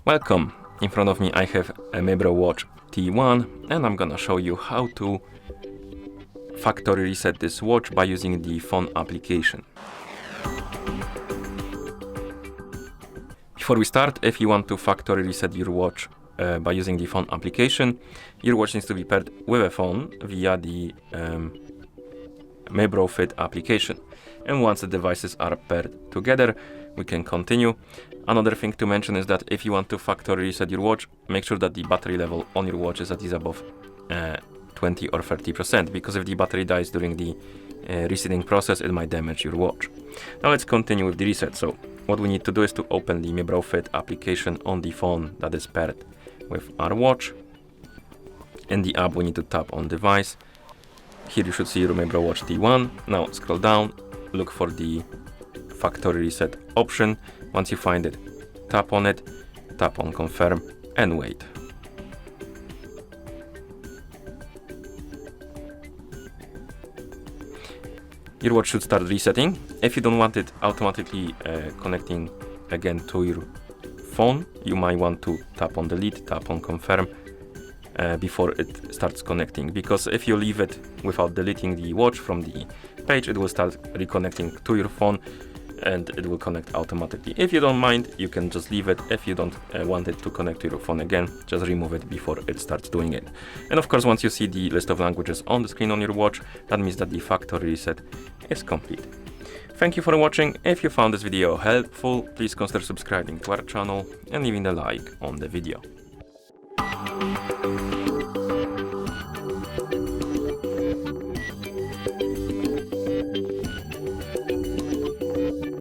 Welcome! In front of me I have a Mibro Watch T1 and I'm gonna show you how to factory reset this watch by using the phone application. Before we start, if you want to factory reset your watch by using the phone application, your watch needs to be paired with a phone via the Mibro Fit application. And once the devices are paired together, we can continue. Another thing to mention is that if you want to factory reset your watch, make sure that the battery level on your watch is at least above 20 or 30%, because if the battery dies during the resetting process, it might damage your watch. Now let's continue with the reset. So what we need to do is to open the Mibro Fit application on the phone that is paired with our watch. In the app, we need to tap on device. Here you should see your Mibro Watch T1. Now scroll down, look for the factory reset option. Once you find it, tap on it, tap on confirm and wait. Your watch should start resetting. If you don't want it automatically connecting again to your phone, you might want to tap on delete, tap on confirm before it starts connecting, because if you leave it without deleting the watch from the page, it will start reconnecting to your phone and it will connect automatically. If you don't mind, you can just leave it. If you don't want it to connect to your phone again, just remove it before it starts doing it. And of course, once you see the list of languages on the screen on your watch, that means that the factory reset is complete. Thank you for watching. If you found this video helpful, please consider subscribing to our channel and leaving a like on the video.